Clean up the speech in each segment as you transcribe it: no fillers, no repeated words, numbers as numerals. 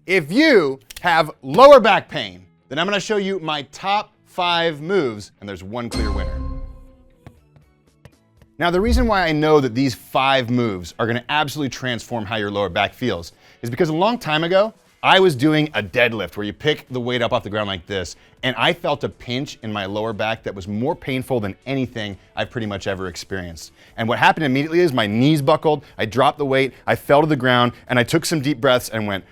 If you have lower back pain, then I'm gonna show you my top 5 moves, and there's one clear winner. Now, the reason why I know that these 5 moves are gonna absolutely transform how your lower back feels is because a long time ago, I was doing a deadlift where you pick the weight up off the ground like this, and I felt a pinch in my lower back that was more painful than anything I've pretty much ever experienced. And what happened immediately is my knees buckled, I dropped the weight, I fell to the ground, and I took some deep breaths and went,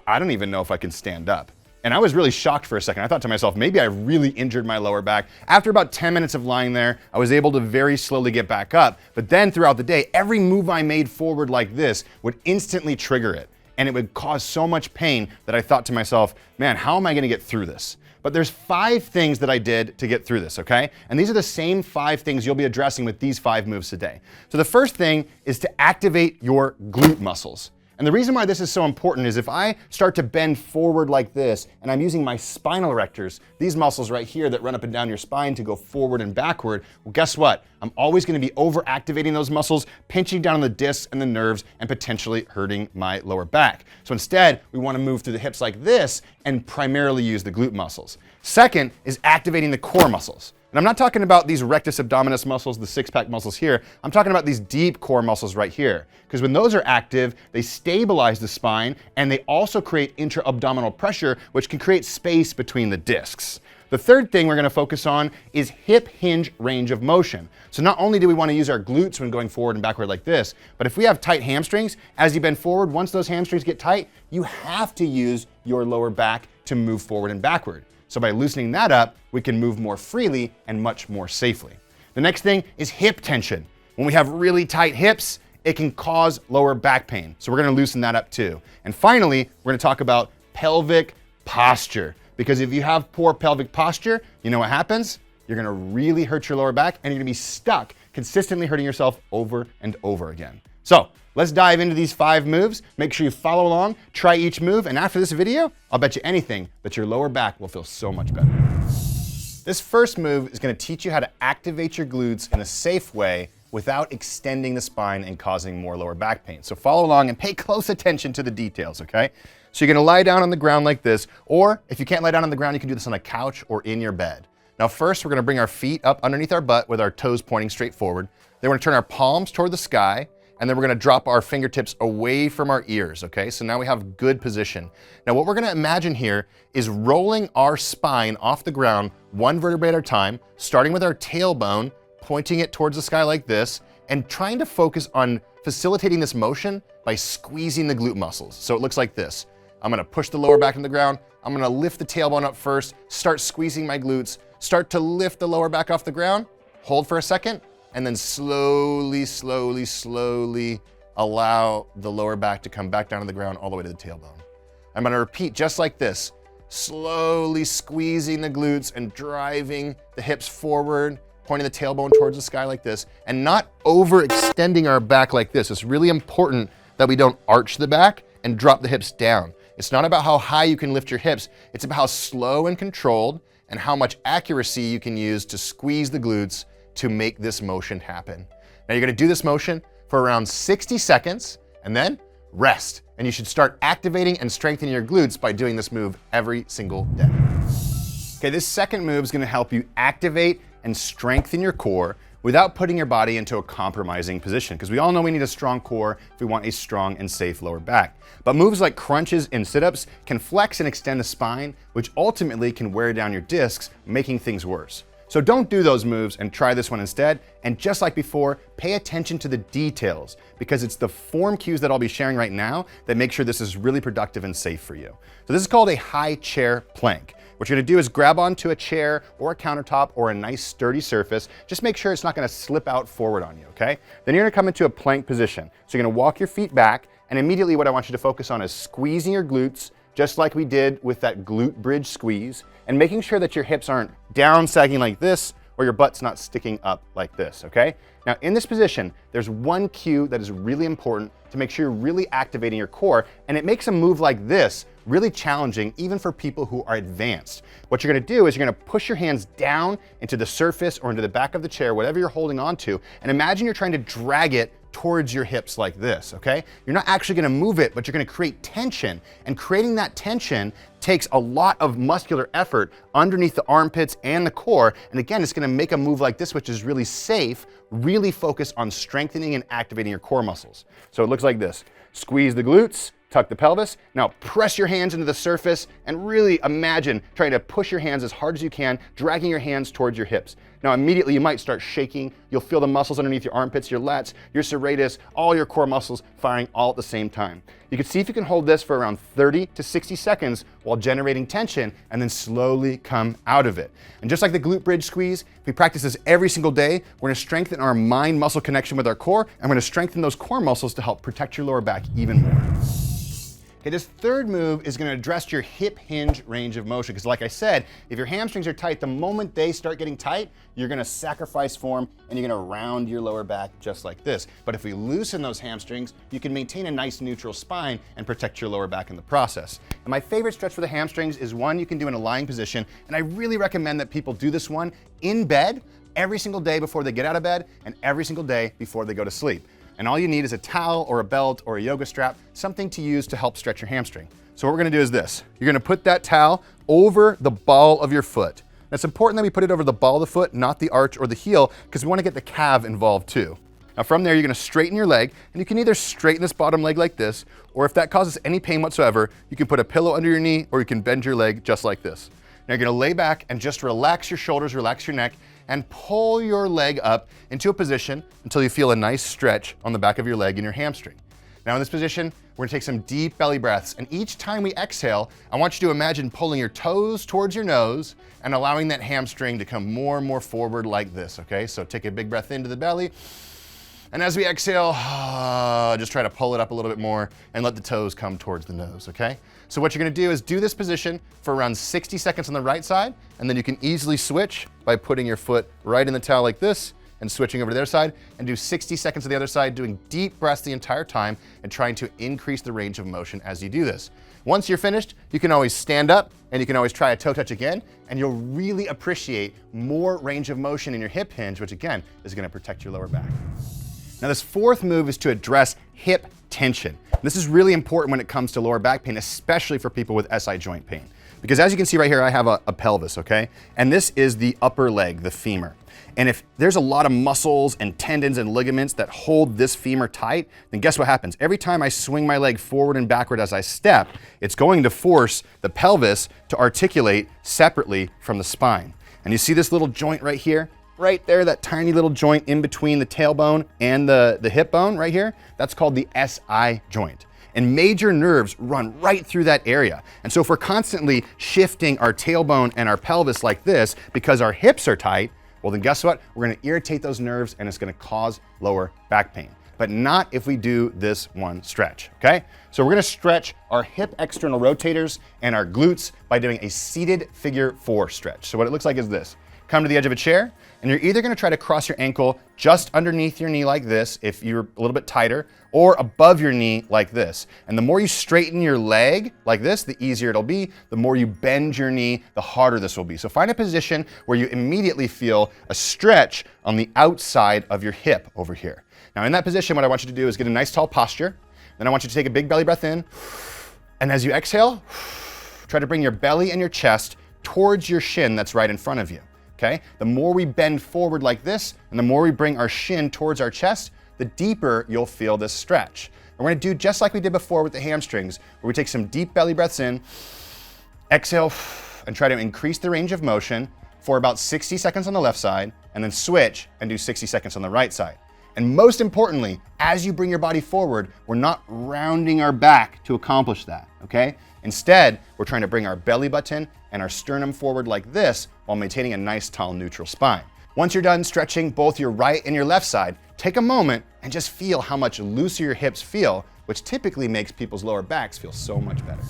I don't even know if I can stand up. And I was really shocked for a second. I thought to myself, maybe I really injured my lower back. After about 10 minutes of lying there, I was able to very slowly get back up. But then throughout the day, every move I made forward like this would instantly trigger it. And it would cause so much pain that I thought to myself, man, how am I gonna get through this? But there's 5 things that I did to get through this, okay? And these are the same 5 things you'll be addressing with these 5 moves today. So the first thing is to activate your glute muscles. And the reason why this is so important is if I start to bend forward like this, and I'm using my spinal erectors, these muscles right here that run up and down your spine to go forward and backward, well, guess what? I'm always gonna be over-activating those muscles, pinching down on the discs and the nerves, and potentially hurting my lower back. So instead, we wanna move through the hips like this and primarily use the glute muscles. Second is activating the core muscles. And I'm not talking about these rectus abdominis muscles, the 6-pack muscles here. I'm talking about these deep core muscles right here. Because when those are active, they stabilize the spine and they also create intra-abdominal pressure, which can create space between the discs. The third thing we're gonna focus on is hip hinge range of motion. So not only do we wanna use our glutes when going forward and backward like this, but if we have tight hamstrings, as you bend forward, once those hamstrings get tight, you have to use your lower back to move forward and backward. So by loosening that up, we can move more freely and much more safely. The next thing is hip tension. When we have really tight hips, it can cause lower back pain. So we're gonna loosen that up too. And finally, we're gonna talk about pelvic posture. Because if you have poor pelvic posture, you know what happens? You're gonna really hurt your lower back and you're gonna be stuck consistently hurting yourself over and over again. So let's dive into these 5 moves. Make sure you follow along, try each move, and after this video, I'll bet you anything that your lower back will feel so much better. This first move is gonna teach you how to activate your glutes in a safe way without extending the spine and causing more lower back pain. So follow along and pay close attention to the details, okay? So you're gonna lie down on the ground like this, or if you can't lie down on the ground, you can do this on a couch or in your bed. Now first, we're gonna bring our feet up underneath our butt with our toes pointing straight forward. Then we're gonna turn our palms toward the sky, and then we're gonna drop our fingertips away from our ears, okay? So now we have good position. Now what we're gonna imagine here is rolling our spine off the ground 1 vertebrae at a time, starting with our tailbone, pointing it towards the sky like this, and trying to focus on facilitating this motion by squeezing the glute muscles. So it looks like this. I'm gonna push the lower back in the ground, I'm gonna lift the tailbone up first, start squeezing my glutes, start to lift the lower back off the ground, hold for a second, and then slowly, slowly, slowly allow the lower back to come back down to the ground all the way to the tailbone. I'm gonna repeat just like this, slowly squeezing the glutes and driving the hips forward, pointing the tailbone towards the sky like this, and not overextending our back like this. It's really important that we don't arch the back and drop the hips down. It's not about how high you can lift your hips, it's about how slow and controlled and how much accuracy you can use to squeeze the glutes to make this motion happen. Now you're gonna do this motion for around 60 seconds and then rest. And you should start activating and strengthening your glutes by doing this move every single day. Okay, this second move is gonna help you activate and strengthen your core without putting your body into a compromising position. Because we all know we need a strong core if we want a strong and safe lower back. But moves like crunches and sit-ups can flex and extend the spine, which ultimately can wear down your discs, making things worse. So don't do those moves and try this one instead. And just like before, pay attention to the details because it's the form cues that I'll be sharing right now that make sure this is really productive and safe for you. So this is called a high chair plank. What you're gonna do is grab onto a chair or a countertop or a nice sturdy surface. Just make sure it's not gonna slip out forward on you, okay? Then you're gonna come into a plank position. So you're gonna walk your feet back, and immediately what I want you to focus on is squeezing your glutes, just like we did with that glute bridge squeeze, and making sure that your hips aren't down sagging like this or your butt's not sticking up like this, okay? Now in this position, there's one cue that is really important to make sure you're really activating your core, and it makes a move like this really challenging even for people who are advanced. What you're gonna do is you're gonna push your hands down into the surface or into the back of the chair, whatever you're holding on to, and imagine you're trying to drag it towards your hips like this, okay? You're not actually gonna move it, but you're gonna create tension. And creating that tension takes a lot of muscular effort underneath the armpits and the core. And again, it's gonna make a move like this, which is really safe, really focus on strengthening and activating your core muscles. So it looks like this. Squeeze the glutes, tuck the pelvis. Now press your hands into the surface and really imagine trying to push your hands as hard as you can, dragging your hands towards your hips. Now immediately you might start shaking. You'll feel the muscles underneath your armpits, your lats, your serratus, all your core muscles firing all at the same time. You can see if you can hold this for around 30 to 60 seconds while generating tension and then slowly come out of it. And just like the glute bridge squeeze, if we practice this every single day, we're gonna strengthen our mind-muscle connection with our core, and we're gonna strengthen those core muscles to help protect your lower back even more. Okay, this third move is gonna address your hip hinge range of motion, because like I said, if your hamstrings are tight, the moment they start getting tight, you're gonna sacrifice form and you're gonna round your lower back just like this. But if we loosen those hamstrings, you can maintain a nice neutral spine and protect your lower back in the process. And my favorite stretch for the hamstrings is one you can do in a lying position, and I really recommend that people do this one in bed every single day before they get out of bed and every single day before they go to sleep. And all you need is a towel or a belt or a yoga strap, something to use to help stretch your hamstring. So what we're gonna do is this. You're gonna put that towel over the ball of your foot. And it's important that we put it over the ball of the foot, not the arch or the heel, because we wanna get the calf involved too. Now from there, you're gonna straighten your leg, and you can either straighten this bottom leg like this, or if that causes any pain whatsoever, you can put a pillow under your knee, or you can bend your leg just like this. Now you're gonna lay back and just relax your shoulders, relax your neck, and pull your leg up into a position until you feel a nice stretch on the back of your leg and your hamstring. Now in this position, we're gonna take some deep belly breaths, and each time we exhale, I want you to imagine pulling your toes towards your nose and allowing that hamstring to come more and more forward like this, okay? So take a big breath into the belly, and as we exhale, just try to pull it up a little bit more and let the toes come towards the nose, okay? So what you're gonna do is do this position for around 60 seconds on the right side, and then you can easily switch by putting your foot right in the towel like this and switching over to the other side, and do 60 seconds on the other side, doing deep breaths the entire time and trying to increase the range of motion as you do this. Once you're finished, you can always stand up and you can always try a toe touch again, and you'll really appreciate more range of motion in your hip hinge, which again is gonna protect your lower back. Now this fourth move is to address hip tension. This is really important when it comes to lower back pain, especially for people with SI joint pain. Because as you can see right here, I have a pelvis, okay? And this is the upper leg, the femur. And if there's a lot of muscles and tendons and ligaments that hold this femur tight, then guess what happens? Every time I swing my leg forward and backward as I step, it's going to force the pelvis to articulate separately from the spine. And you see this little joint right here? Right there, that tiny little joint in between the tailbone and the hip bone right here, that's called the SI joint. And major nerves run right through that area. And so if we're constantly shifting our tailbone and our pelvis like this because our hips are tight, well then guess what? We're gonna irritate those nerves and it's gonna cause lower back pain. But not if we do this one stretch, okay? So we're gonna stretch our hip external rotators and our glutes by doing a seated figure 4 stretch. So what it looks like is this. Come to the edge of a chair, and you're either gonna try to cross your ankle just underneath your knee like this, if you're a little bit tighter, or above your knee like this. And the more you straighten your leg like this, the easier it'll be. The more you bend your knee, the harder this will be. So find a position where you immediately feel a stretch on the outside of your hip over here. Now in that position, what I want you to do is get a nice tall posture. Then I want you to take a big belly breath in. And as you exhale, try to bring your belly and your chest towards your shin that's right in front of you. Okay? The more we bend forward like this, and the more we bring our shin towards our chest, the deeper you'll feel this stretch. And we're gonna do just like we did before with the hamstrings, where we take some deep belly breaths in, exhale, and try to increase the range of motion for about 60 seconds on the left side, and then switch and do 60 seconds on the right side. And most importantly, as you bring your body forward, we're not rounding our back to accomplish that, okay? Instead, we're trying to bring our belly button and our sternum forward like this while maintaining a nice tall neutral spine. Once you're done stretching both your right and your left side, take a moment and just feel how much looser your hips feel, which typically makes people's lower backs feel so much better.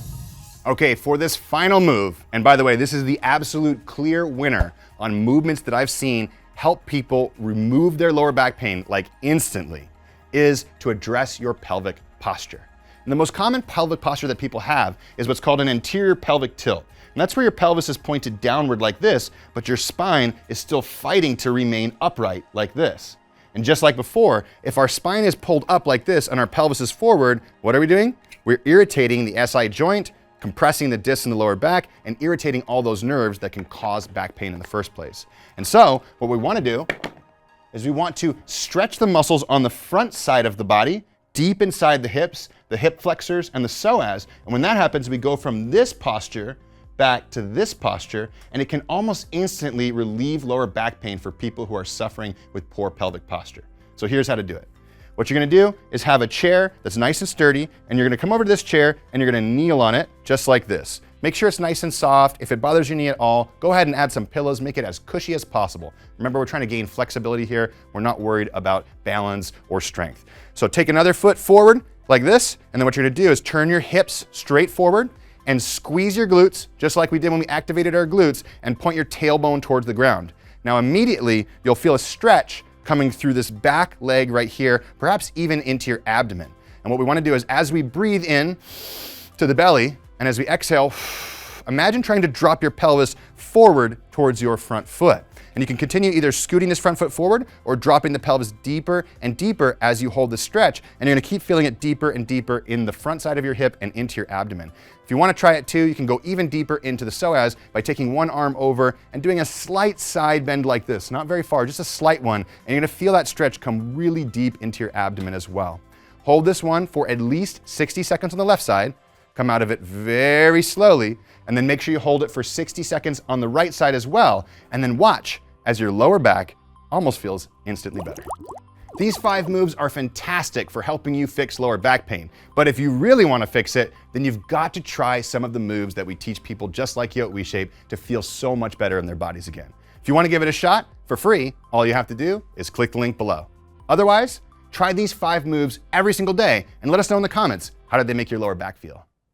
Okay, for this final move, and by the way, this is the absolute clear winner on movements that I've seen help people remove their lower back pain like instantly, is to address your pelvic posture. And the most common pelvic posture that people have is what's called an anterior pelvic tilt. And that's where your pelvis is pointed downward like this, but your spine is still fighting to remain upright like this. And just like before, if our spine is pulled up like this and our pelvis is forward, what are we doing? We're irritating the SI joint, compressing the discs in the lower back, and irritating all those nerves that can cause back pain in the first place. And so what we want to do is we want to stretch the muscles on the front side of the body, deep inside the hips, the hip flexors, and the psoas. And when that happens, we go from this posture back to this posture, and it can almost instantly relieve lower back pain for people who are suffering with poor pelvic posture. So here's how to do it. What you're gonna do is have a chair that's nice and sturdy, and you're gonna come over to this chair and you're gonna kneel on it just like this. Make sure it's nice and soft. If it bothers your knee at all, go ahead and add some pillows, make it as cushy as possible. Remember, we're trying to gain flexibility here. We're not worried about balance or strength. So take another foot forward like this, and then what you're gonna do is turn your hips straight forward and squeeze your glutes, just like we did when we activated our glutes, and point your tailbone towards the ground. Now immediately, you'll feel a stretch coming through this back leg right here, perhaps even into your abdomen. And what we wanna do is as we breathe in to the belly, and as we exhale, imagine trying to drop your pelvis forward towards your front foot. And you can continue either scooting this front foot forward or dropping the pelvis deeper and deeper as you hold the stretch. And you're gonna keep feeling it deeper and deeper in the front side of your hip and into your abdomen. If you wanna try it too, you can go even deeper into the psoas by taking one arm over and doing a slight side bend like this, not very far, just a slight one. And you're gonna feel that stretch come really deep into your abdomen as well. Hold this one for at least 60 seconds on the left side. Come out of it very slowly, and then make sure you hold it for 60 seconds on the right side as well, and then watch as your lower back almost feels instantly better. These 5 moves are fantastic for helping you fix lower back pain, but if you really want to fix it, then you've got to try some of the moves that we teach people just like you at WeShape to feel so much better in their bodies again. If you want to give it a shot for free, all you have to do is click the link below. Otherwise, try these 5 moves every single day and let us know in the comments, how did they make your lower back feel?